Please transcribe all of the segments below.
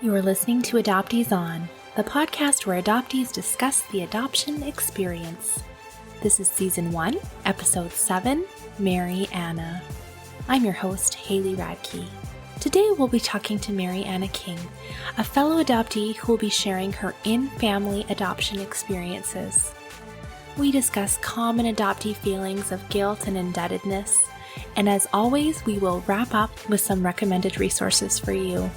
You're listening to Adoptees On, the podcast where adoptees discuss the adoption experience. This is Season 1, Episode 7, Mary Anna. I'm your host, Haley Radke. Today we'll be talking to Mary Anna King, a fellow adoptee who will be sharing her in-family adoption experiences. We discuss common adoptee feelings of guilt and indebtedness, and as always, we will wrap up with some recommended resources for you.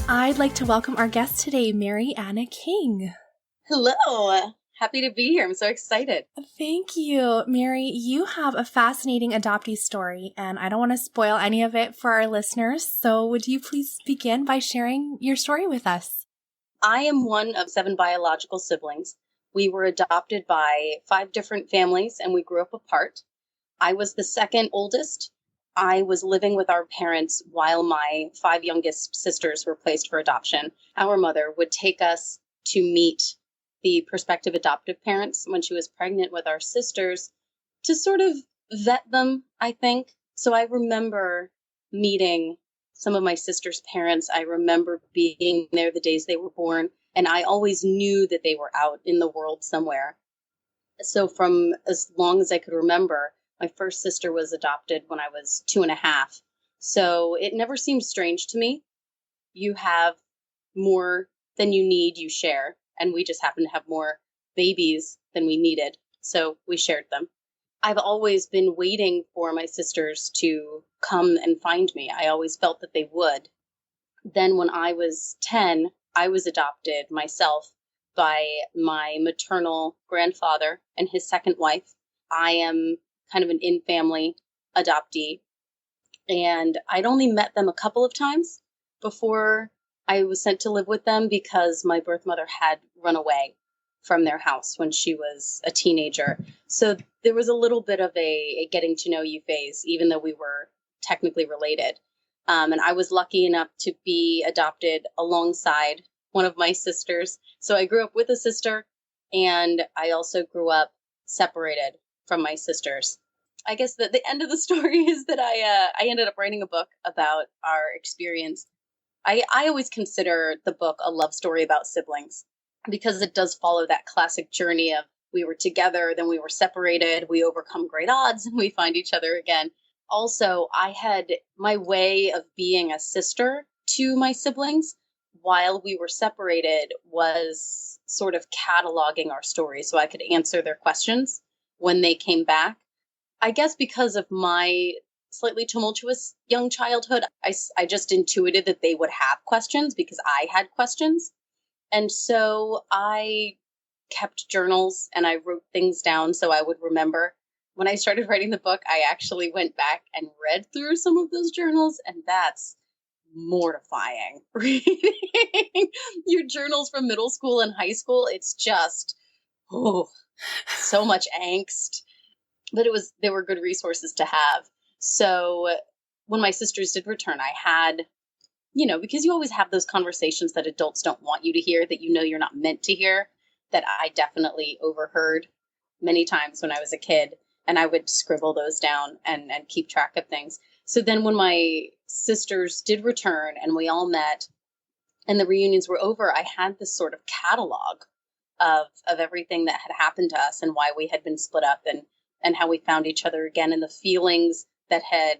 I'd like to welcome our guest today, Mary Anna King. Hello. Happy to be here. I'm so excited. Thank you. Mary, you have a fascinating adoptee story, and I don't want to spoil any of it for our listeners. So would you please begin by sharing your story with us? I am one of 7 biological siblings. We were adopted by 5 different families, and we grew up apart. I was the second oldest. I was living with our parents while my 5 youngest sisters were placed for adoption. Our mother would take us to meet the prospective adoptive parents when she was pregnant with our sisters to sort of vet them, I think. So I remember meeting some of my sister's parents. I remember being there the days they were born, and I always knew that they were out in the world somewhere. So from as long as I could remember, my first sister was adopted when I was 2.5. So it never seemed strange to me. You have more than you need, you share. And we just happened to have more babies than we needed. So we shared them. I've always been waiting for my sisters to come and find me. I always felt that they would. Then when I was 10, I was adopted myself by my maternal grandfather and his second wife. I am kind of an in-family adoptee. And I'd only met them a couple of times before I was sent to live with them because my birth mother had run away from their house when she was a teenager. So there was a little bit of a getting to know you phase, even though we were technically related. And I was lucky enough to be adopted alongside one of my sisters. So I grew up with a sister, and I also grew up separated from my sisters. I guess the end of the story is that I ended up writing a book about our experience. I always consider the book a love story about siblings because it does follow that classic journey of we were together, then we were separated, we overcome great odds, and we find each other again. Also, I had my way of being a sister to my siblings while we were separated was sort of cataloging our story so I could answer their questions when they came back. I guess because of my slightly tumultuous young childhood, I just intuited that they would have questions because I had questions. And so I kept journals and I wrote things down so I would remember. When I started writing the book, I actually went back and read through some of those journals, and that's mortifying. Reading your journals from middle school and high school, it's just, so much angst. But they were good resources to have. So when my sisters did return, I had, because you always have those conversations that adults don't want you to hear, that you're not meant to hear, that I definitely overheard many times when I was a kid. And I would scribble those down and keep track of things. So then when my sisters did return and we all met and the reunions were over, I had this sort of catalog of everything that had happened to us and why we had been split up and how we found each other again and the feelings that had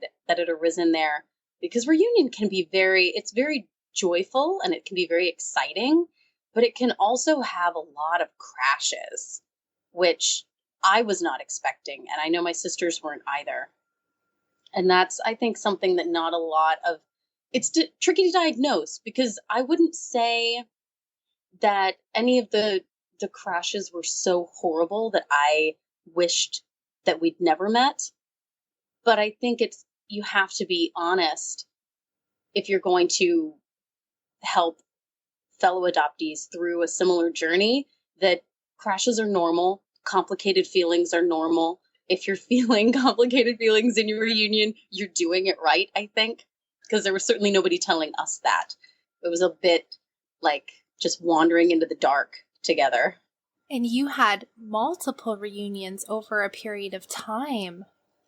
arisen there. Because reunion can be it's very joyful and it can be very exciting, but it can also have a lot of crashes, which I was not expecting. And I know my sisters weren't either. And that's, I think, something that not a lot of, it's tricky to diagnose because I wouldn't say that any of the crashes were so horrible that I wished that we'd never met. But I think you have to be honest if you're going to help fellow adoptees through a similar journey, that crashes are normal, complicated feelings are normal. If you're feeling complicated feelings in your reunion, you're doing it right, I think, because there was certainly nobody telling us that. It was a bit like just wandering into the dark together. And you had multiple reunions over a period of time.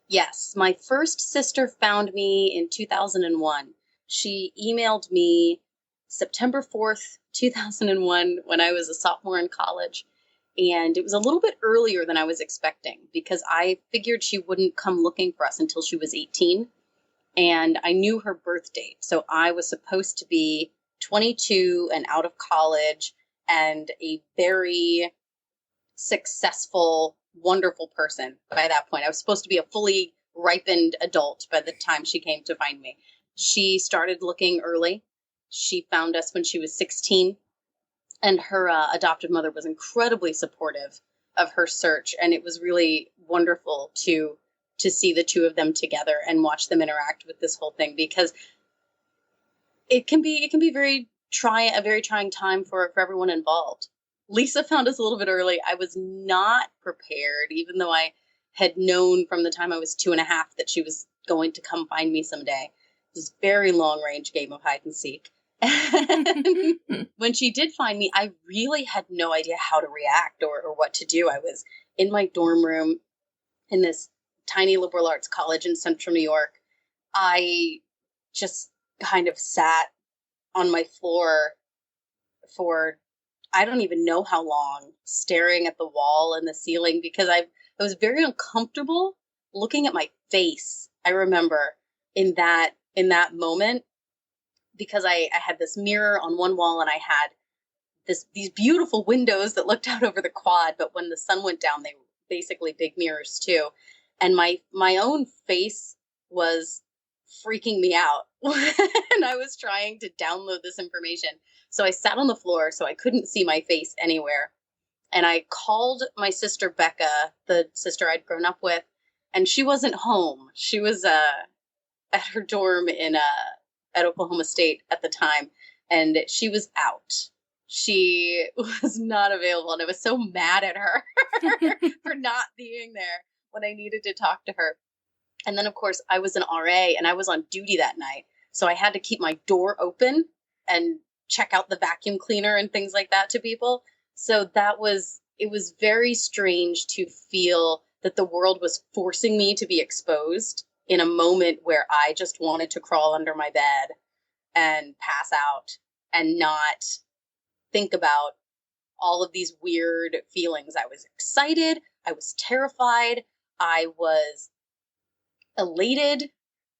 Yes, my first sister found me in 2001. She emailed me September 4th, 2001, when I was a sophomore in college. And it was a little bit earlier than I was expecting because I figured she wouldn't come looking for us until she was 18. And I knew her birth date. So I was supposed to be 22 and out of college and a very successful, wonderful person by that point. I was supposed to be a fully ripened adult by the time she came to find me. She started looking early. She found us when she was 16, and her adoptive mother was incredibly supportive of her search. And it was really wonderful to see the two of them together and watch them interact with this whole thing, because it can be a very trying time for everyone involved. Lisa found us a little bit early. I was not prepared, even though I had known from the time I was 2.5 that she was going to come find me someday. This very long range game of hide and seek. And when she did find me, I really had no idea how to react or what to do. I was in my dorm room in this tiny liberal arts college in central New York. I just kind of sat on my floor for I don't even know how long, staring at the wall and the ceiling, because I was very uncomfortable looking at my face. I remember in that moment, because I had this mirror on one wall and I had these beautiful windows that looked out over the quad, but when the sun went down, they were basically big mirrors too. And my own face was freaking me out and I was trying to download this information. So I sat on the floor so I couldn't see my face anywhere. And I called my sister Becca, the sister I'd grown up with, and she wasn't home. She was at her dorm at Oklahoma State at the time, and she was out. She was not available, and I was so mad at her for not being there when I needed to talk to her. And then, of course, I was an RA, and I was on duty that night, so I had to keep my door open and check out the vacuum cleaner and things like that to people. So it was very strange to feel that the world was forcing me to be exposed in a moment where I just wanted to crawl under my bed and pass out and not think about all of these weird feelings. I was excited. I was terrified. I was elated.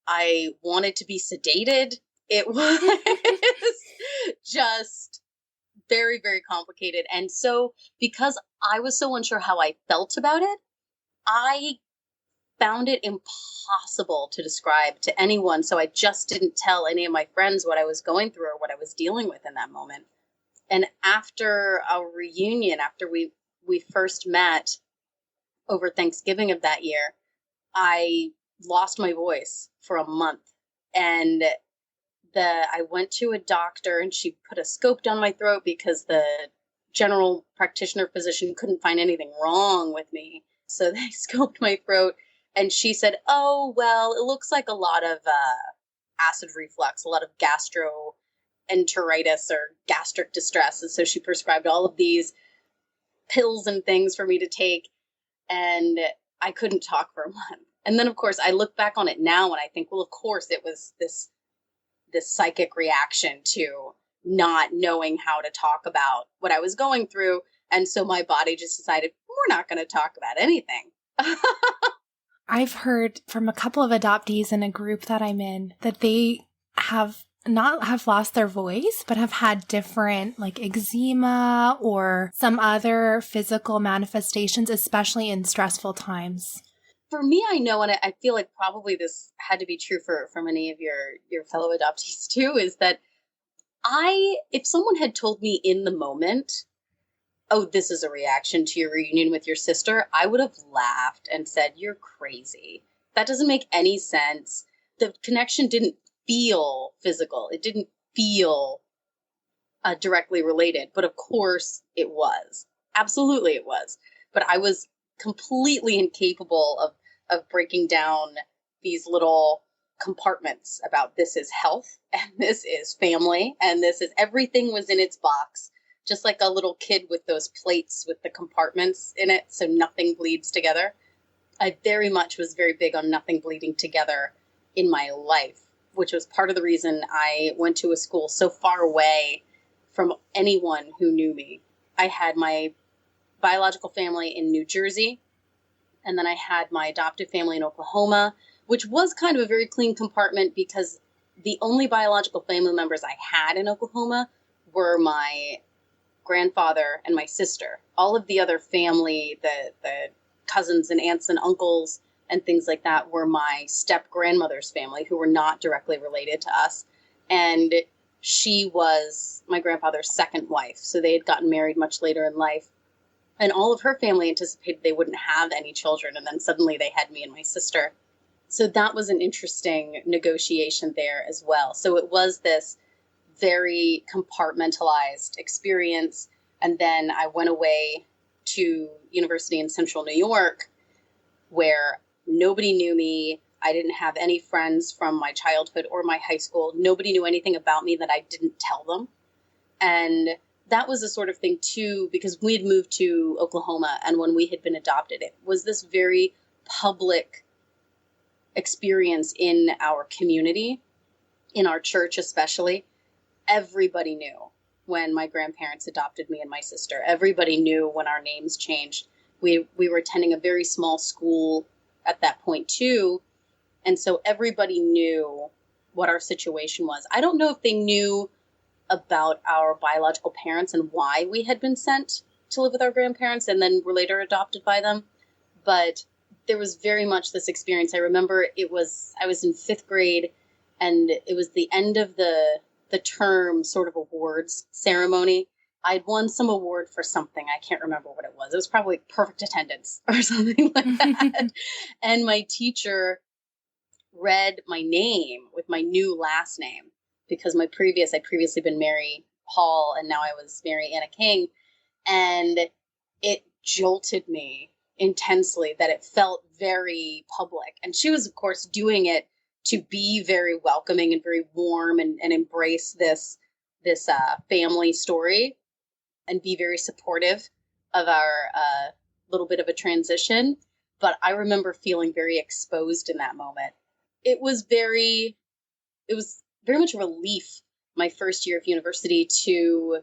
I wanted to be sedated. It was just very, very complicated. And so because I was so unsure how I felt about it, I found it impossible to describe to anyone. So I just didn't tell any of my friends what I was going through or what I was dealing with in that moment. And after our reunion, after we first met over Thanksgiving of that year, I lost my voice for a month. And I went to a doctor and she put a scope down my throat because the general practitioner physician couldn't find anything wrong with me. So they scoped my throat and she said, oh, well, it looks like a lot of acid reflux, a lot of gastroenteritis or gastric distress. And so she prescribed all of these pills and things for me to take. And I couldn't talk for a month. And then, of course, I look back on it now and I think, well, of course, it was this psychic reaction to not knowing how to talk about what I was going through. And so my body just decided, we're not going to talk about anything. I've heard from a couple of adoptees in a group that I'm in that they have lost their voice, but have had different like eczema or some other physical manifestations, especially in stressful times. For me, I know, and I feel like probably this had to be true for many of your fellow adoptees too, is that if someone had told me in the moment, oh, this is a reaction to your reunion with your sister, I would have laughed and said, you're crazy. That doesn't make any sense. The connection didn't feel physical. It didn't feel directly related, but of course it was. Absolutely it was. But I was completely incapable of breaking down these little compartments about this is health and this is family and this is everything was in its box, just like a little kid with those plates with the compartments in it so nothing bleeds together. I very much was very big on nothing bleeding together in my life, which was part of the reason I went to a school so far away from anyone who knew me. I had my biological family in New Jersey, and then I had my adoptive family in Oklahoma, which was kind of a very clean compartment because the only biological family members I had in Oklahoma were my grandfather and my sister. All of the other family, the cousins and aunts and uncles and things like that, were my step grandmother's family, who were not directly related to us. And she was my grandfather's second wife. So they had gotten married much later in life. And all of her family anticipated they wouldn't have any children. And then suddenly they had me and my sister. So that was an interesting negotiation there as well. So it was this very compartmentalized experience. And then I went away to university in central New York, where nobody knew me. I didn't have any friends from my childhood or my high school. Nobody knew anything about me that I didn't tell them. And that was a sort of thing too, because we had moved to Oklahoma, and when we had been adopted, it was this very public experience in our community, in our church especially. Everybody knew when my grandparents adopted me and my sister. Everybody knew when our names changed. We were attending a very small school at that point too, and so everybody knew what our situation was. I don't know if they knew about our biological parents and why we had been sent to live with our grandparents and then were later adopted by them. But there was very much this experience. I remember I was in 5th grade, and it was the end of the term sort of awards ceremony. I'd won some award for something. I can't remember what it was. It was probably perfect attendance or something like that. And my teacher read my name with my new last name, because I'd previously been Mary Hall, and now I was Mary Anna King. And it jolted me intensely that it felt very public. And she was, of course, doing it to be very welcoming and very warm and embrace this family story and be very supportive of our little bit of a transition. But I remember feeling very exposed in that moment. It was very much a relief my first year of university to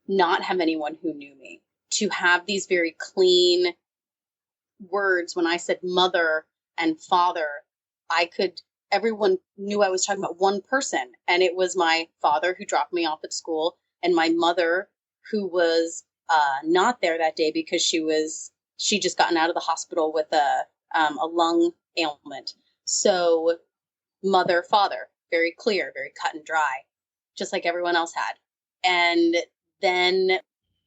not have anyone who knew me, to have these very clean words. When I said mother and father, everyone knew I was talking about one person, and it was my father who dropped me off at school, and my mother who was not there that day because she just gotten out of the hospital with a lung ailment. So mother, father, very clear, very cut and dry, just like everyone else had. And then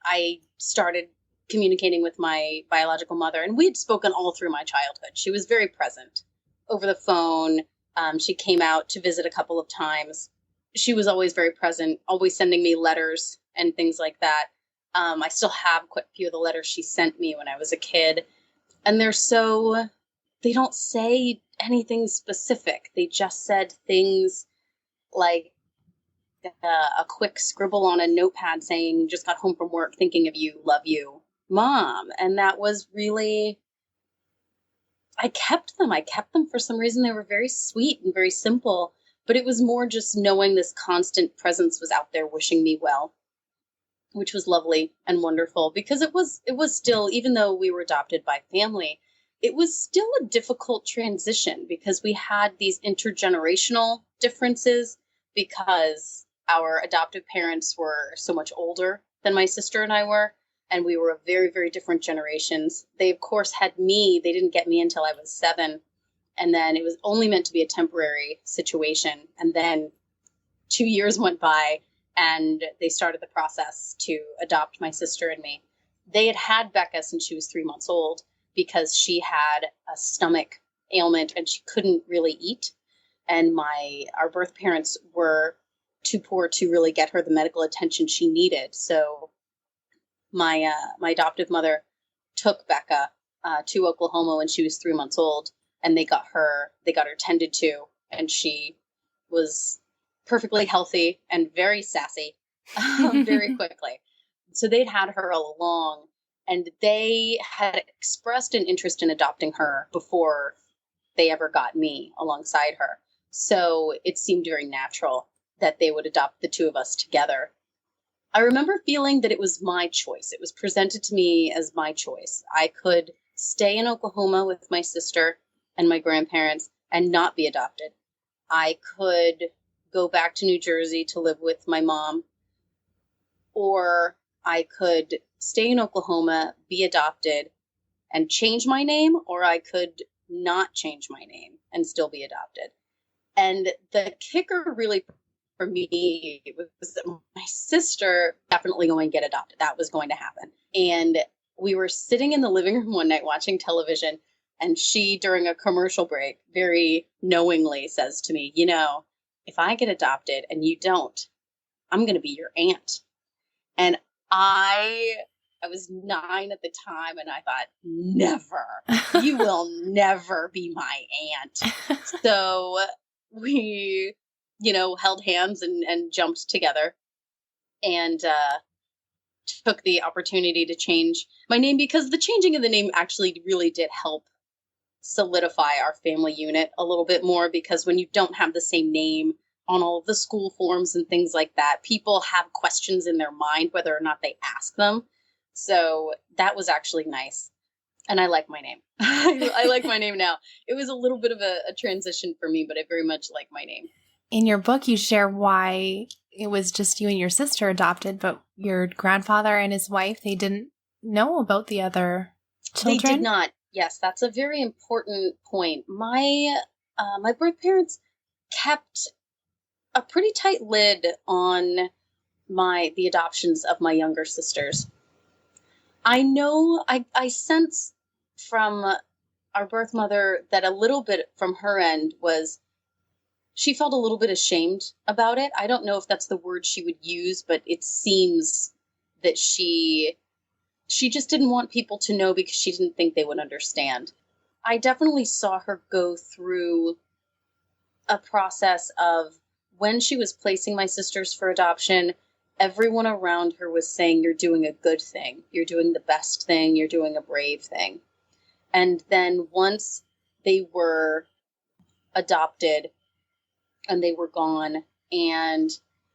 I started communicating with my biological mother, and we'd spoken all through my childhood. She was very present over the phone. She came out to visit a couple of times. She was always very present, always sending me letters and things like that. I still have quite a few of the letters she sent me when I was a kid. And they don't say anything specific. They just said things like a quick scribble on a notepad saying, just got home from work, thinking of you, love you, Mom. And that was really, I kept them for some reason. They were very sweet and very simple, but it was more just knowing this constant presence was out there wishing me well, which was lovely and wonderful, because it was still, even though we were adopted by family, it was still a difficult transition because we had these intergenerational differences, because our adoptive parents were so much older than my sister and I were, and we were of very, very different generations. They, of course, had me. They didn't get me until I was 7, and then it was only meant to be a temporary situation. And then 2 years went by, and they started the process to adopt my sister and me. They had Becca since she was 3 months old, because she had a stomach ailment and she couldn't really eat. And our birth parents were too poor to really get her the medical attention she needed. So my adoptive mother took Becca to Oklahoma when she was 3 months old, and they got her tended to, and she was perfectly healthy and very sassy very quickly. So they'd had her all along. And they had expressed an interest in adopting her before they ever got me alongside her. So it seemed very natural that they would adopt the two of us together. I remember feeling that it was my choice. It was presented to me as my choice. I could stay in Oklahoma with my sister and my grandparents and not be adopted. I could go back to New Jersey to live with my mom, or I could stay in Oklahoma, be adopted, and change my name, or I could not change my name and still be adopted. And the kicker really for me was that my sister definitely going to get adopted. That was going to happen. And we were sitting in the living room one night watching television, and she, during a commercial break, very knowingly says to me, if I get adopted and you don't, I'm going to be your aunt. And I was 9 at the time, and I thought, never, you will never be my aunt. So we, held hands and jumped together and took the opportunity to change my name, because the changing of the name actually really did help solidify our family unit a little bit more, because when you don't have the same name on all of the school forms and things like that, people have questions in their mind whether or not they ask them. So that was actually nice. And I like my name. I like my name now. It was a little bit of a transition for me, but I very much like my name. In your book, you share why it was just you and your sister adopted, but your grandfather and his wife, they didn't know about the other children? They did not. Yes, that's a very important point. My birth parents kept a pretty tight lid on the adoptions of my younger sisters. I know, I sense from our birth mother that a little bit from her end was she felt a little bit ashamed about it. I don't know if that's the word she would use, but it seems that she just didn't want people to know because she didn't think they would understand. I definitely saw her go through a process of, when she was placing my sisters for adoption, everyone around her was saying, you're doing a good thing. You're doing the best thing. You're doing a brave thing. And then once they were adopted and they were gone, and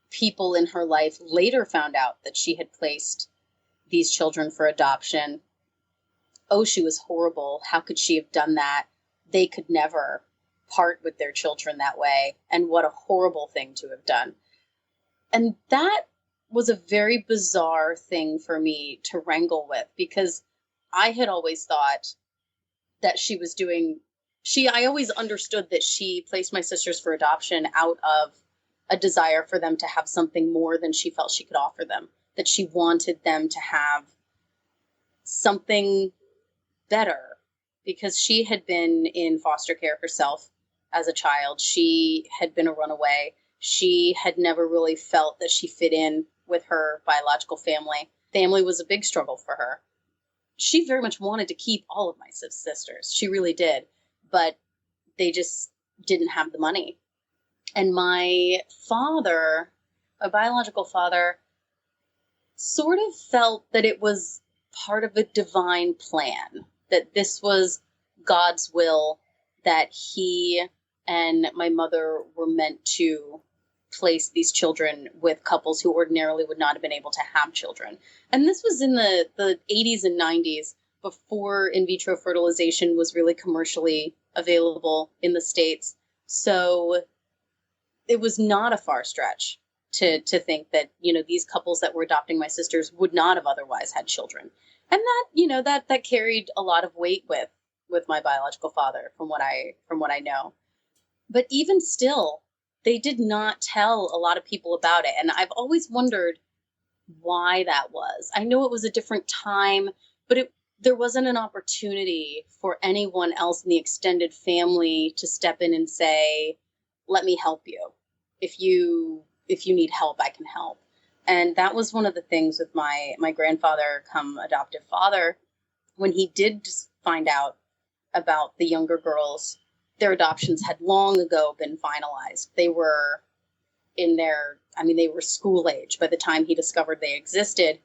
people in her life later found out that she had placed these children for adoption, oh, she was horrible. How could she have done that? They could never part with their children that way. And what a horrible thing to have done. And that was a very bizarre thing for me to wrangle with, because I had always thought that she was I always understood that she placed my sisters for adoption out of a desire for them to have something more than she felt she could offer them, that she wanted them to have something better, because she had been in foster care herself as a child. She had been a runaway. She had never really felt that she fit in with her biological family. Family was a big struggle for her. She very much wanted to keep all of my sisters. She really did. But they just didn't have the money. And my father, a biological father, sort of felt that it was part of a divine plan, that this was God's will, that he and my mother were meant to place these children with couples who ordinarily would not have been able to have children. And this was in the 80s and 90s, before in vitro fertilization was really commercially available in the States. So it was not a far stretch to think that, these couples that were adopting my sisters would not have otherwise had children. And that, that carried a lot of weight with my biological father, from what I know. But even still, they did not tell a lot of people about it. And I've always wondered why that was. I know it was a different time, but there wasn't an opportunity for anyone else in the extended family to step in and say, let me help you. If you need help, I can help. And that was one of the things with my grandfather come adoptive father. When he did find out about the younger girls, their adoptions had long ago been finalized. They were they were school age by the time he discovered they existed.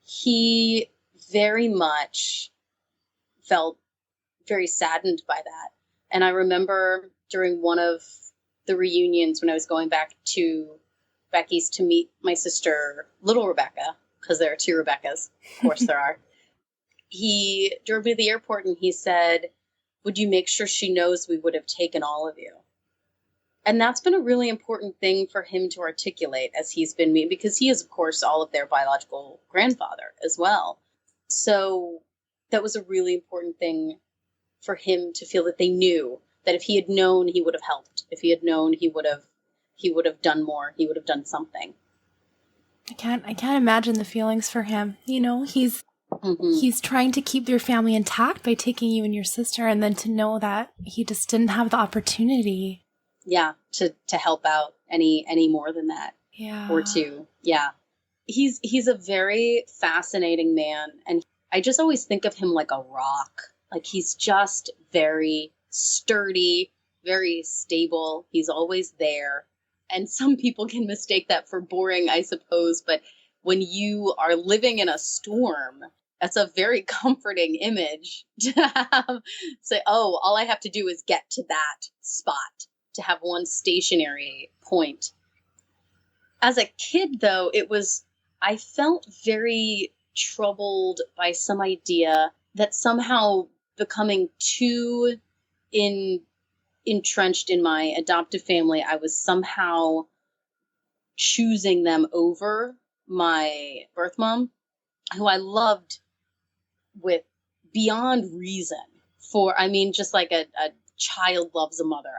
He very much felt very saddened by that. And I remember during one of the reunions when I was going back to Becky's to meet my sister, little Rebecca, because there are two Rebeccas, of course there are. He drove me to the airport and he said, would you make sure she knows we would have taken all of you? And that's been a really important thing for him to articulate as he's been me, because he is, of course, all of their biological grandfather as well. So that was a really important thing for him to feel, that they knew that if he had known, he would have helped. If he had known, he would have done more. He would have done something. I can't imagine the feelings for him. He's trying to keep their family intact by taking you and your sister, and then to know that he just didn't have the opportunity. Yeah, to help out any more than that. Yeah. Or to, yeah. He's a very fascinating man, and I just always think of him like a rock. Like, he's just very sturdy, very stable. He's always there. And some people can mistake that for boring, I suppose, but when you are living in a storm, that's a very comforting image to have say, oh, all I have to do is get to that spot, to have one stationary point. As a kid, though, I felt very troubled by some idea that somehow becoming too entrenched in my adoptive family, I was somehow choosing them over my birth mom, who I loved with beyond reason. Just like a child loves a mother.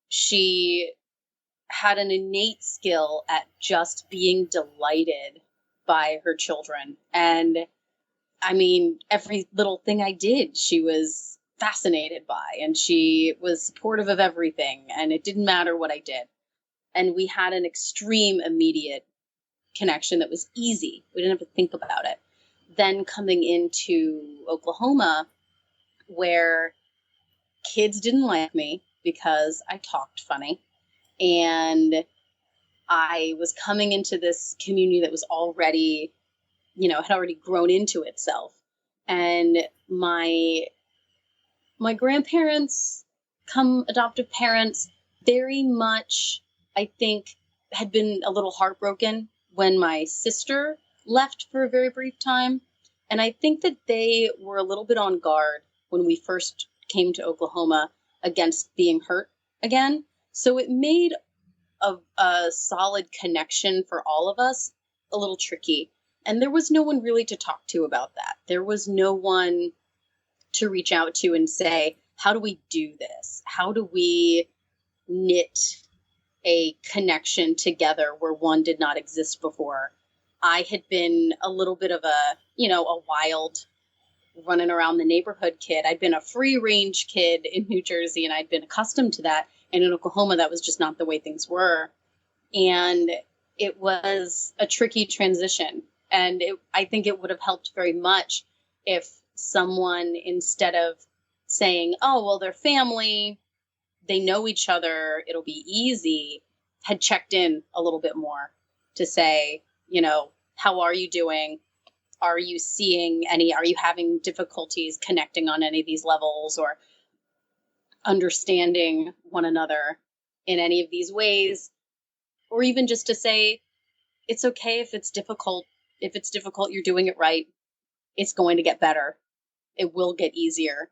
She had an innate skill at just being delighted by her children. And I mean, every little thing I did, she was fascinated by, and she was supportive of everything, and it didn't matter what I did. And we had an extreme immediate connection that was easy. We didn't have to think about it. Then coming into Oklahoma, where kids didn't like me because I talked funny, and I was coming into this community that was already, had already grown into itself. And my grandparents, come adoptive parents, very much, I think, had been a little heartbroken when my sister left for a very brief time. And I think that they were a little bit on guard when we first came to Oklahoma against being hurt again. So it made a solid connection for all of us a little tricky. And there was no one really to talk to about that. There was no one to reach out to and say, how do we do this? How do we knit a connection together where one did not exist before? I had been a little bit of a wild running around the neighborhood kid. I'd been a free range kid in New Jersey, and I'd been accustomed to that. And in Oklahoma, that was just not the way things were. And it was a tricky transition. And I think it would have helped very much if someone, instead of saying, oh, well, they're family, they know each other, it'll be easy, had checked in a little bit more to say, how are you doing? Are you having difficulties connecting on any of these levels, or understanding one another in any of these ways? Or even just to say, it's okay if it's difficult. If it's difficult, you're doing it right. It's going to get better. It will get easier.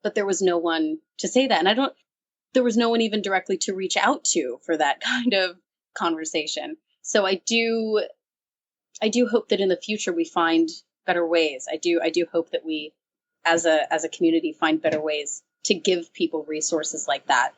But there was no one to say that. And there was no one even directly to reach out to for that kind of conversation. So I do hope that in the future we find better ways. I do hope that we, as a community, find better ways to give people resources like that.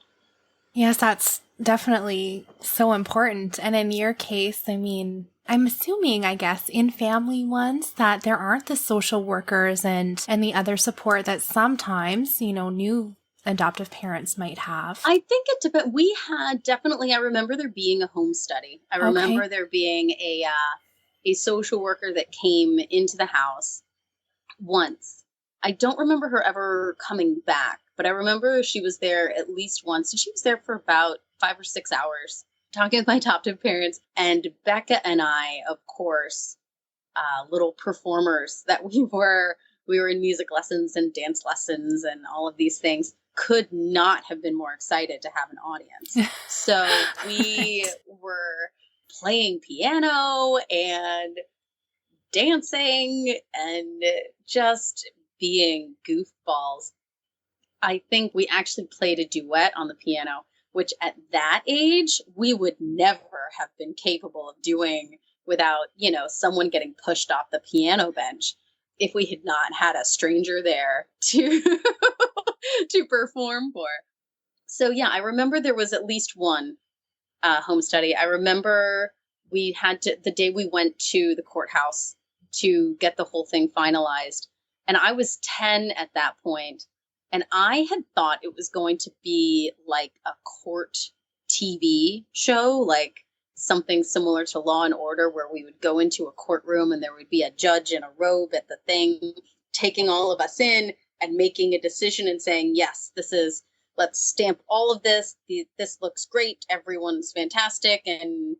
Yes, that's definitely so important. And in your case, I mean, I'm assuming, I guess, in family ones that there aren't the social workers and the other support that sometimes, new adoptive parents might have. I think it depends. We had definitely, I remember there being a home study. I remember there being a social worker that came into the house once. I don't remember her ever coming back, but I remember she was there at least once. And she was there for about 5 or 6 hours talking with my adoptive parents. And Becca and I, of course, little performers that we were in music lessons and dance lessons and all of these things, could not have been more excited to have an audience. So we were playing piano and dancing and just being goofballs. I think we actually played a duet on the piano, which at that age, we would never have been capable of doing without, someone getting pushed off the piano bench if we had not had a stranger there to to perform for. So yeah, I remember there was at least one home study. I remember we had the day we went to the courthouse to get the whole thing finalized. And I was 10 at that point, and I had thought it was going to be like a court TV show, like something similar to Law and Order, where we would go into a courtroom and there would be a judge in a robe at the thing, taking all of us in and making a decision and saying, yes, let's stamp all of this. This looks great. Everyone's fantastic. And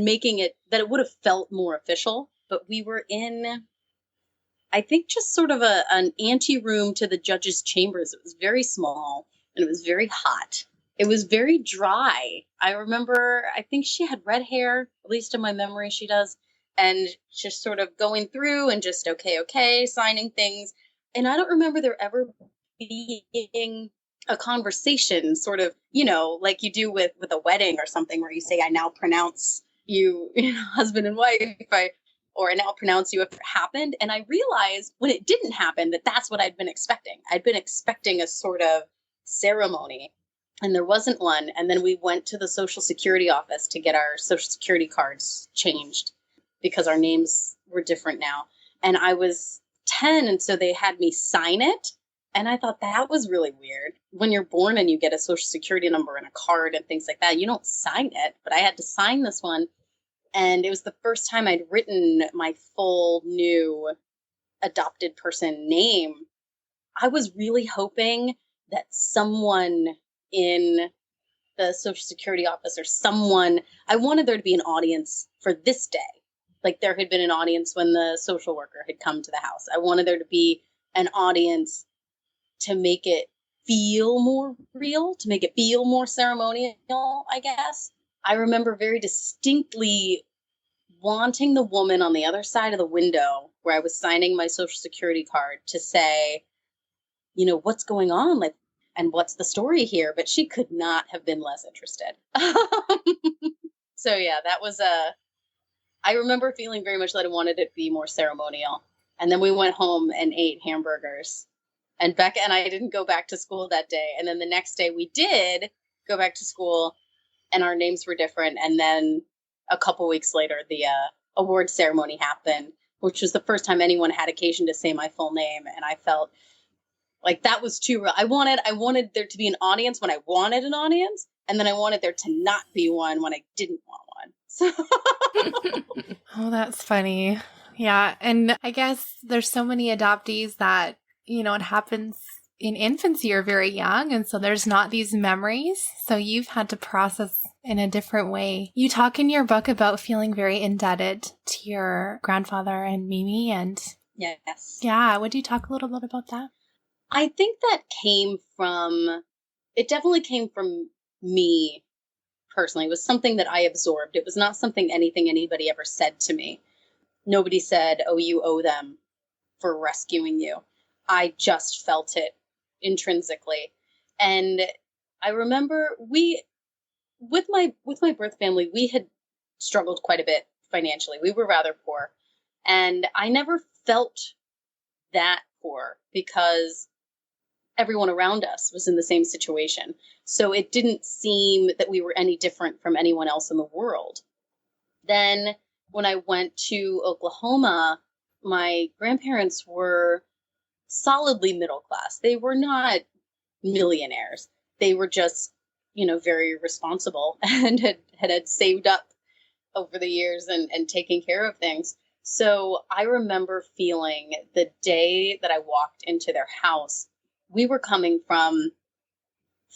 making it that it would have felt more official. But we were in, I think, just sort of an anteroom to the judge's chambers. It was very small and it was very hot. It was very dry. I remember, I think she had red hair, at least in my memory she does, and just sort of going through and just, okay, signing things. And I don't remember there ever being a conversation sort of, like you do with a wedding or something, where you say, I now pronounce you, husband and wife, or I now pronounce you if it happened. And I realized when it didn't happen that that's what I'd been expecting. I'd been expecting a sort of ceremony, and there wasn't one. And then we went to the Social Security office to get our Social Security cards changed because our names were different now. And I was 10, and so they had me sign it. And I thought that was really weird. When you're born and you get a Social Security number and a card and things like that, you don't sign it. But I had to sign this one. And it was the first time I'd written my full new adopted person name. I was really hoping that someone in the Social Security office or someone, I wanted there to be an audience for this day. Like there had been an audience when the social worker had come to the house. I wanted there to be an audience to make it feel more real, to make it feel more ceremonial, I guess. I remember very distinctly wanting the woman on the other side of the window where I was signing my Social Security card to say, what's going on? Like, and what's the story here? But she could not have been less interested. So yeah, that was I remember feeling very much that I wanted it to be more ceremonial. And then we went home and ate hamburgers. And Becca and I didn't go back to school that day. And then the next day we did go back to school, and our names were different. And then a couple weeks later, the award ceremony happened, which was the first time anyone had occasion to say my full name. And I felt like that was too real. I wanted there to be an audience when I wanted an audience, and then I wanted there to not be one when I didn't want one. So Oh, that's funny. Yeah. And I guess there's so many adoptees that, it happens in infancy or very young. And so there's not these memories. So you've had to process in a different way. You talk in your book about feeling very indebted to your grandfather and Mimi. And yes. Yeah. Would you talk a little bit about that? I think that it definitely came from me personally. It was something that I absorbed. It was not something anybody ever said to me. Nobody said, oh, you owe them for rescuing you. I just felt it intrinsically. And I remember with my birth family, we had struggled quite a bit financially. We were rather poor. And I never felt that poor because everyone around us was in the same situation. So it didn't seem that we were any different from anyone else in the world. Then when I went to Oklahoma, my grandparents were solidly middle class. They were not millionaires. They were just, very responsible and had saved up over the years and taking care of things. So I remember feeling the day that I walked into their house, we were coming from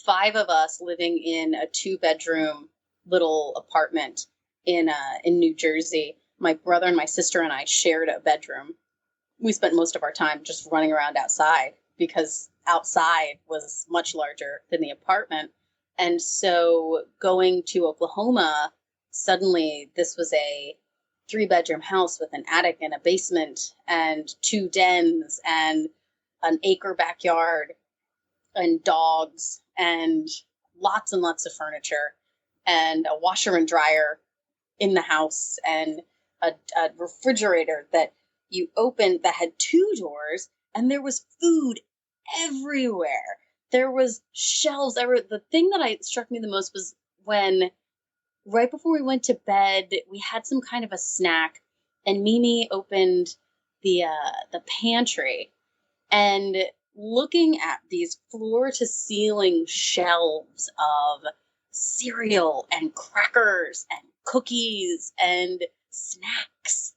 5 of us living in a 2-bedroom little apartment in New Jersey, My brother and my sister and I shared a bedroom. We spent most of our time just running around outside because outside was much larger than the apartment. And so going to Oklahoma, suddenly this was a 3-bedroom house with an attic and a basement and 2 dens and an acre backyard and dogs and lots of furniture and a washer and dryer in the house and a refrigerator that you opened that had 2 doors, and there was food everywhere. There was shelves everywhere. The thing that struck me the most was when right before we went to bed, we had some kind of a snack, and Mimi opened the pantry, and looking at these floor to ceiling shelves of cereal and crackers and cookies and snacks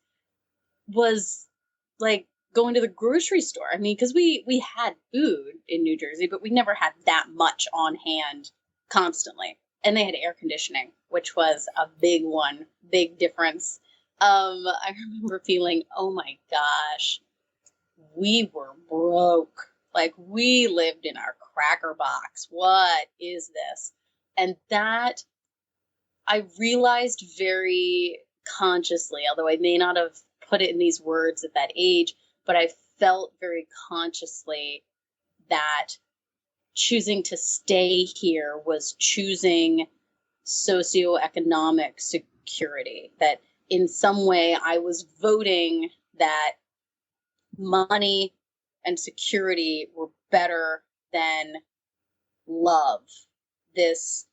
was like going to the grocery store. I mean, because we had food in New Jersey, but we never had that much on hand constantly. And they had air conditioning, which was a big one, big difference. I remember feeling, oh my gosh, we were broke. Like, we lived in our cracker box. What is this? And that I realized very consciously, although I may not have put it in these words at that age, but I felt very consciously that choosing to stay here was choosing socioeconomic security, that in some way I was voting that money and security were better than love. This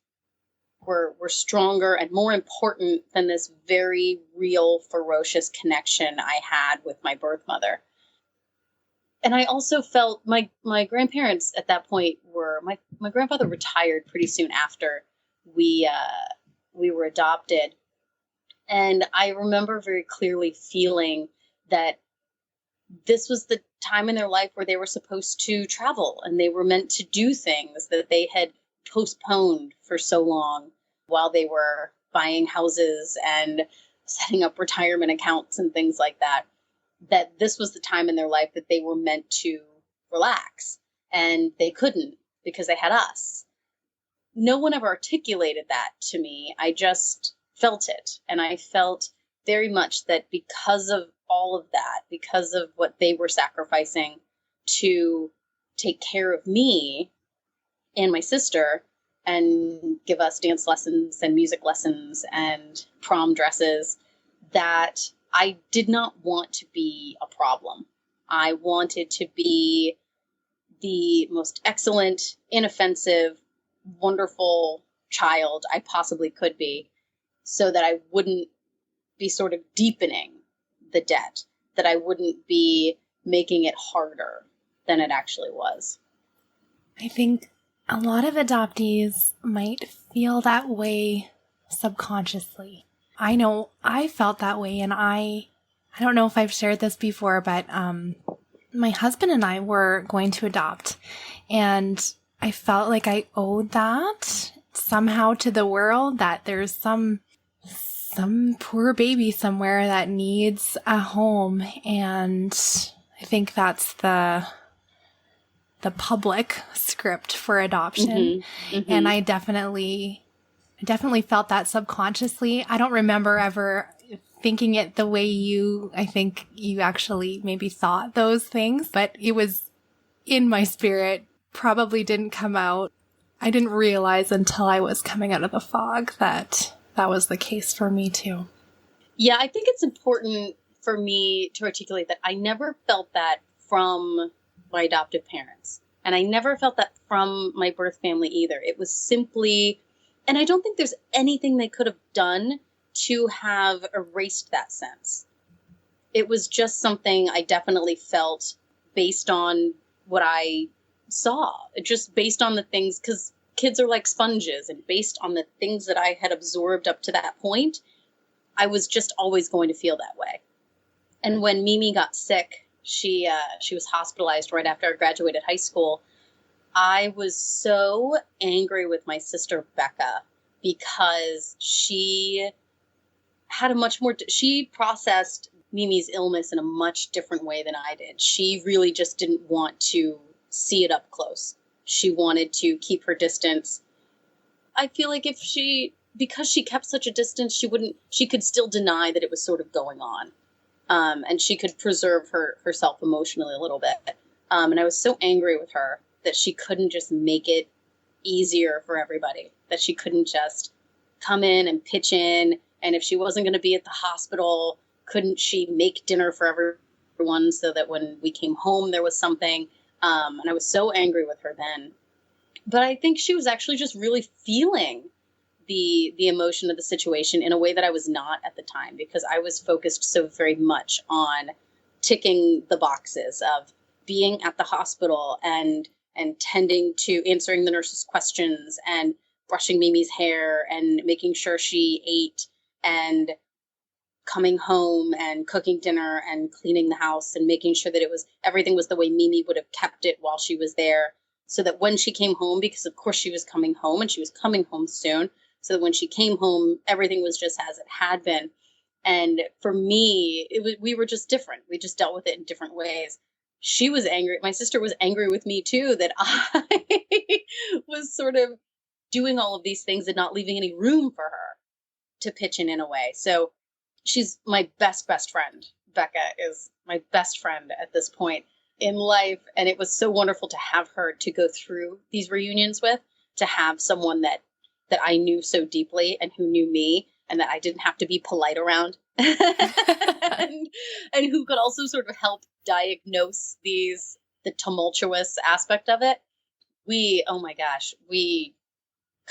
were stronger and more important than this very real, ferocious connection I had with my birth mother. And I also felt my grandparents at that point were, my grandfather retired pretty soon after we were adopted. And I remember very clearly feeling that this was the time in their life where they were supposed to travel and they were meant to do things that they had postponed for so long while they were buying houses and setting up retirement accounts and things like that, that this was the time in their life that they were meant to relax, and they couldn't because they had us. No one ever articulated that to me. I just felt it. And I felt very much that because of all of that, because of what they were sacrificing to take care of me and my sister and give us dance lessons and music lessons and prom dresses, that I did not want to be a problem. I wanted to be the most excellent, inoffensive, wonderful child I possibly could be, so that I wouldn't be sort of deepening the debt, that I wouldn't be making it harder than it actually was. I think a lot of adoptees might feel that way subconsciously. I know I felt that way, and I don't know if I've shared this before, but my husband and I were going to adopt, and I felt like I owed that somehow to the world, that there's some poor baby somewhere that needs a home. And I think that's the public script for adoption. Mm-hmm. Mm-hmm. And I definitely felt that subconsciously. I don't remember ever thinking it the way I think you actually maybe thought those things, but it was in my spirit, probably didn't come out. I didn't realize until I was coming out of the fog that was the case for me too. Yeah, I think it's important for me to articulate that I never felt that from my adoptive parents. And I never felt that from my birth family either. It was simply, and I don't think there's anything they could have done to have erased that sense. It was just something I definitely felt based on what I saw, just based on the things, because kids are like sponges, and based on the things that I had absorbed up to that point, I was just always going to feel that way. And when Mimi got sick, she was hospitalized right after I graduated high school. I was so angry with my sister Becca because she had a much more, she processed Mimi's illness in a much different way than I did. She really just didn't want to see it up close. She wanted to keep her distance. I feel like because she kept such a distance, she could still deny that it was sort of going on. And she could preserve herself emotionally a little bit. And I was so angry with her that she couldn't just make it easier for everybody, that she couldn't just come in and pitch in. And if she wasn't going to be at the hospital, couldn't she make dinner for everyone so that when we came home, there was something? And I was so angry with her then. But I think she was actually just really feeling the emotion of the situation in a way that I was not at the time, because I was focused so very much on ticking the boxes of being at the hospital and tending to answering the nurse's questions and brushing Mimi's hair and making sure she ate and coming home and cooking dinner and cleaning the house and making sure that everything was the way Mimi would have kept it while she was there, so that when she came home, because of course she was coming home and she was coming home soon, so that when she came home, everything was just as it had been. And for me, we were just different. We just dealt with it in different ways. She was angry. My sister was angry with me too, that I was sort of doing all of these things and not leaving any room for her to pitch in a way. So she's my best friend. Becca is my best friend at this point in life. And it was so wonderful to have her to go through these reunions with, to have someone that I knew so deeply and who knew me and that I didn't have to be polite around and who could also sort of help diagnose the tumultuous aspect of it. Oh my gosh, we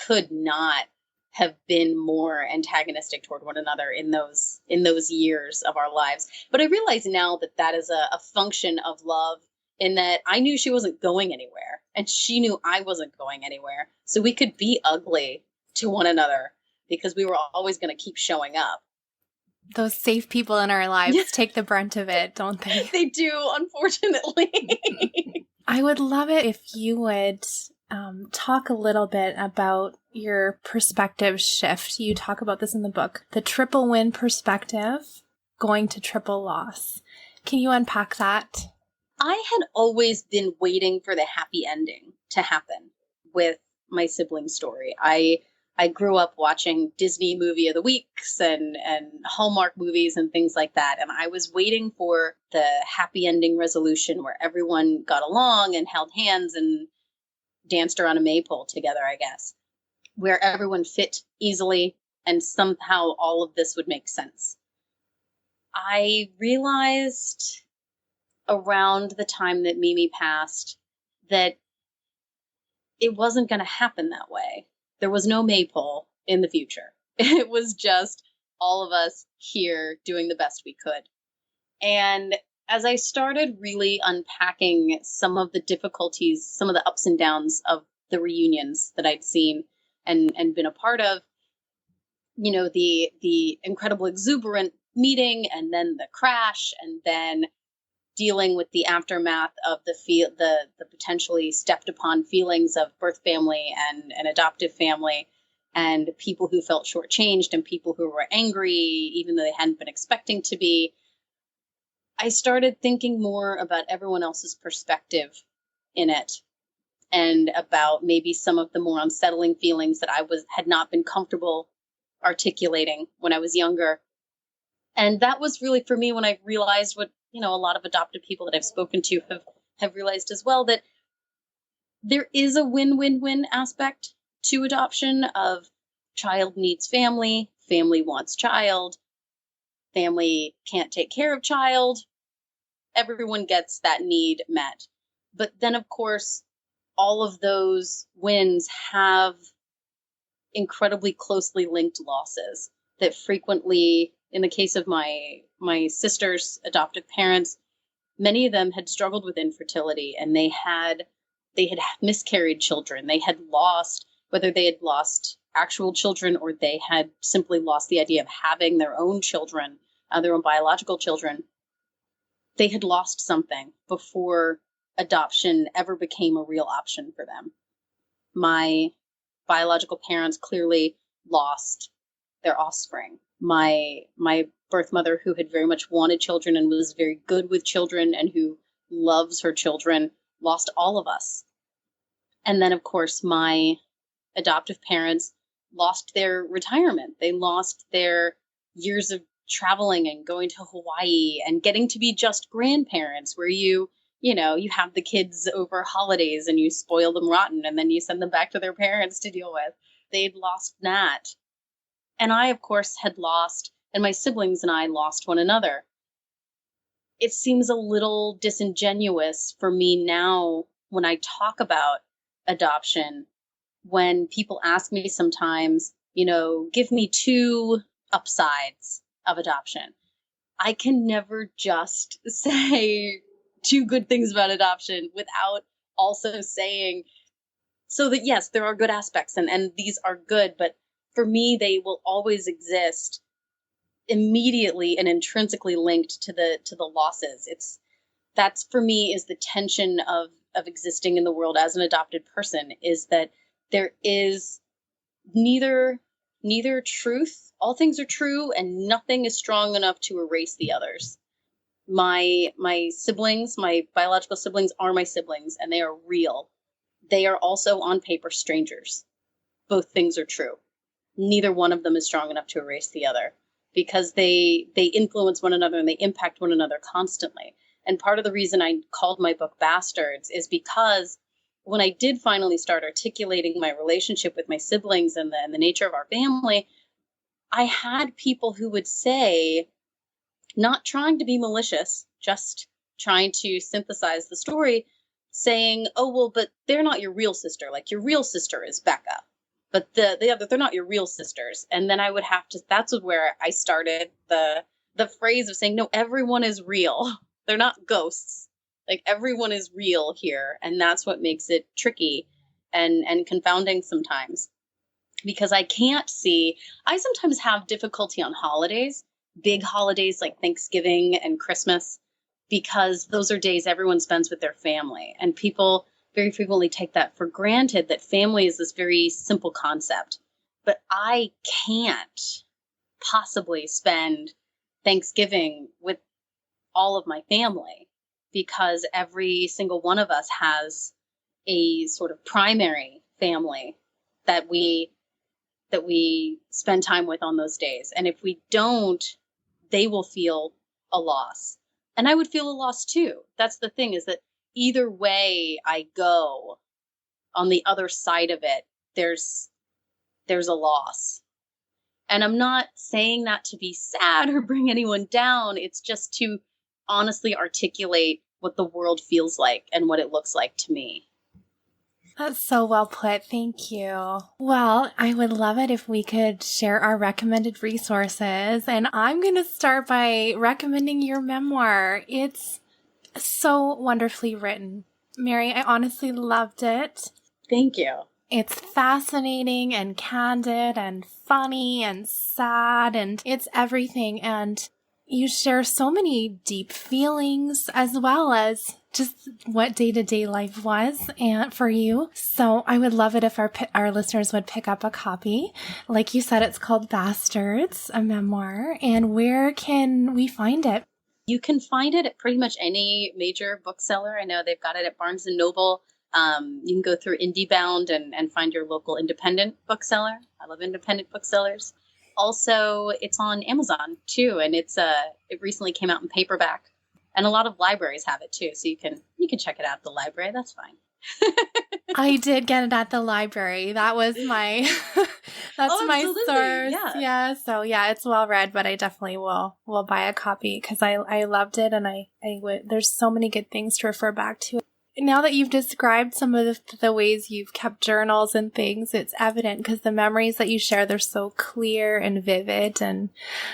could not have been more antagonistic toward one another in those years of our lives. But I realize now that is a function of love, in that I knew she wasn't going anywhere and she knew I wasn't going anywhere. So we could be ugly to one another because we were always going to keep showing up. Those safe people in our lives take the brunt of it, don't they? They do, unfortunately. I would love it if you would talk a little bit about your perspective shift. You talk about this in the book, the triple win perspective, going to triple loss. Can you unpack that? I had always been waiting for the happy ending to happen with my sibling story. I grew up watching Disney Movie of the Weeks and Hallmark movies and things like that. And I was waiting for the happy ending resolution where everyone got along and held hands and danced around a maypole together, I guess, where everyone fit easily and somehow all of this would make sense. I realized around the time that Mimi passed that it wasn't going to happen that way. There was no maypole in the future. It was just all of us here doing the best we could. And as I started really unpacking some of the difficulties, some of the ups and downs of the reunions that I'd seen and been a part of, you know, the incredible exuberant meeting and then the crash and then dealing with the aftermath of the potentially stepped upon feelings of birth family and an adoptive family, and people who felt shortchanged and people who were angry, even though they hadn't been expecting to be. I started thinking more about everyone else's perspective in it and about maybe some of the more unsettling feelings that I had not been comfortable articulating when I was younger. And that was really for me when I realized what, you know, a lot of adopted people that I've spoken to have realized as well, that there is a win-win-win aspect to adoption of child needs family, family wants child, family can't take care of child. Everyone gets that need met. But then, of course, all of those wins have incredibly closely linked losses that frequently, in the case of my sister's adoptive parents, many of them had struggled with infertility, and they had miscarried children. They had lost, whether they had lost actual children or they had simply lost the idea of having their own children, their own biological children. They had lost something before adoption ever became a real option for them. My biological parents clearly lost their offspring my birth mother, who had very much wanted children and was very good with children and who loves her children, lost all of us. And then, of course, my adoptive parents lost their retirement. They lost their years of traveling and going to Hawaii and getting to be just grandparents, where you have the kids over holidays and you spoil them rotten and then you send them back to their parents to deal with. They'd lost that. And I, of course, had lost, and my siblings and I lost one another. It seems a little disingenuous for me now when I talk about adoption, when people ask me sometimes, give me 2 upsides of adoption. I can never just say 2 good things about adoption without also saying, so that yes, there are good aspects and these are good, but for me, they will always exist immediately and intrinsically linked to the losses. That's for me is the tension of existing in the world as an adopted person, is that there is neither truth. All things are true and nothing is strong enough to erase the others. My siblings, my biological siblings, are my siblings, and they are real. They are also on paper strangers. Both things are true. Neither one of them is strong enough to erase the other, because they influence one another and they impact one another constantly. And part of the reason I called my book Bastards is because when I did finally start articulating my relationship with my siblings and the nature of our family, I had people who would say, not trying to be malicious, just trying to synthesize the story, saying, oh, well, but they're not your real sister. Like, your real sister is Becca, but the other, they're not your real sisters. And then I would have to, that's where I started the phrase of saying, no, everyone is real. They're not ghosts. Like, everyone is real here. And that's what makes it tricky and confounding sometimes, because I sometimes have difficulty on holidays, big holidays like Thanksgiving and Christmas, because those are days everyone spends with their family. And people very frequently take that for granted, that family is this very simple concept. But I can't possibly spend Thanksgiving with all of my family, because every single one of us has a sort of primary family that we spend time with on those days. And if we don't, they will feel a loss. And I would feel a loss too. That's the thing, is that either way I go, on the other side of it, there's a loss. And I'm not saying that to be sad or bring anyone down. It's just to honestly articulate what the world feels like and what it looks like to me. That's so well put. Thank you. Well, I would love it if we could share our recommended resources. And I'm going to start by recommending your memoir. It's so wonderfully written. Mary, I honestly loved it. Thank you. It's fascinating and candid and funny and sad, and it's everything. And you share so many deep feelings, as well as just what day-to-day life was and for you. So I would love it if our listeners would pick up a copy. Like you said, it's called Bastards, a memoir. And where can we find it? You can find it at pretty much any major bookseller. I know they've got it at Barnes & Noble. You can go through IndieBound and find your local independent bookseller. I love independent booksellers. Also, it's on Amazon too, and it recently came out in paperback. And a lot of libraries have it too, so you can check it out at the library. That's fine. I did get it at the library. That was my my source. Yeah. So yeah, it's well read, but I definitely will buy a copy because I loved it, and I would. There's so many good things to refer back to. Now that you've described some of the ways you've kept journals and things, it's evident because the memories that you share, they're so clear and vivid, and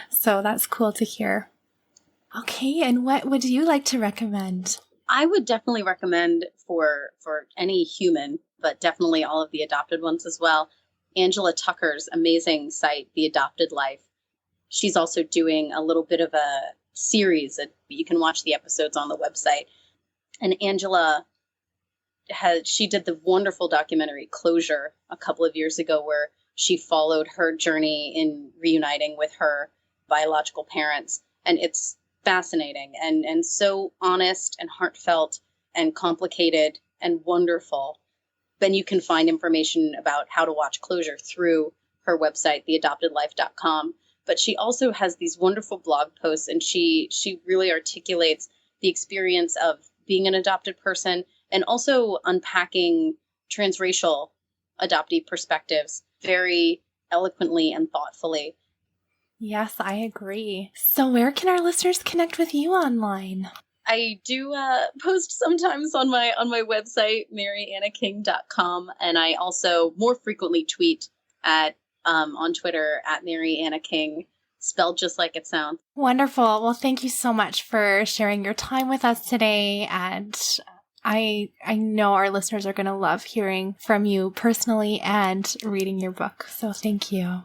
so that's cool to hear. Okay, and what would you like to recommend? I would definitely recommend for any human, but definitely all of the adopted ones as well, Angela Tucker's amazing site, The Adopted Life. She's also doing a little bit of a series that you can watch the episodes on the website. And Angela she did the wonderful documentary Closure a couple of years ago, where she followed her journey in reuniting with her biological parents. And it's fascinating and so honest and heartfelt and complicated and wonderful. Then you can find information about how to watch closure through her website, theadoptedlife.com. But she also has these wonderful blog posts, and she really articulates the experience of being an adopted person and also unpacking transracial adoptee perspectives very eloquently and thoughtfully. Yes, I agree. So where can our listeners connect with you online? I do post sometimes on my website, maryannaking.com, and I also more frequently tweet at on Twitter at Mary Anna King, spelled just like it sounds. Wonderful. Well, thank you so much for sharing your time with us today, and I know our listeners are going to love hearing from you personally and reading your book. So thank you.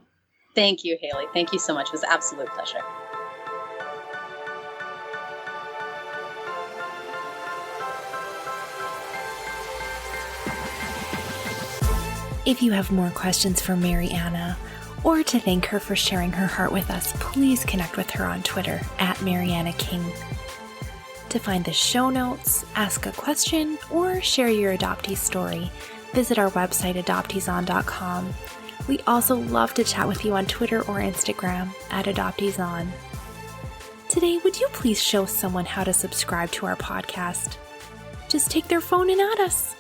Thank you, Haley. Thank you so much. It was an absolute pleasure. If you have more questions for Mary Anna, or to thank her for sharing her heart with us, please connect with her on Twitter at Mary Anna King. To find the show notes, ask a question, or share your adoptee story, visit our website adopteeson.com. We also love to chat with you on Twitter or Instagram at adopteeson. Today, would you please show someone how to subscribe to our podcast? Just take their phone and add us.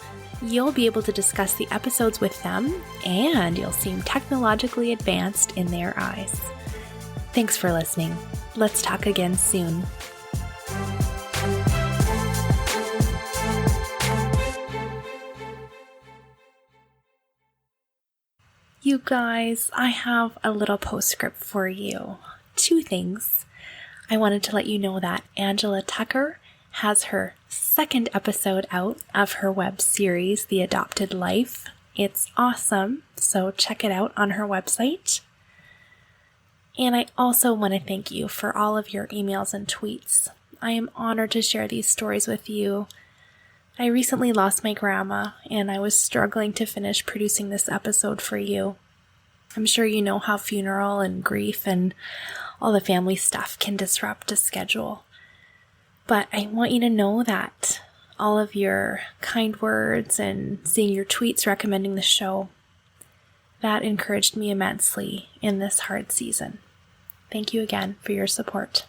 You'll be able to discuss the episodes with them, and you'll seem technologically advanced in their eyes. Thanks for listening. Let's talk again soon. You guys, I have a little postscript for you. 2 things. I wanted to let you know that Angela Tucker has her 2nd episode out of her web series, The Adopted Life. It's awesome, so check it out on her website. And I also want to thank you for all of your emails and tweets. I am honored to share these stories with you. I recently lost my grandma, and I was struggling to finish producing this episode for you. I'm sure you know how funeral and grief and all the family stuff can disrupt a schedule. But I want you to know that all of your kind words and seeing your tweets recommending the show, that encouraged me immensely in this hard season. Thank you again for your support.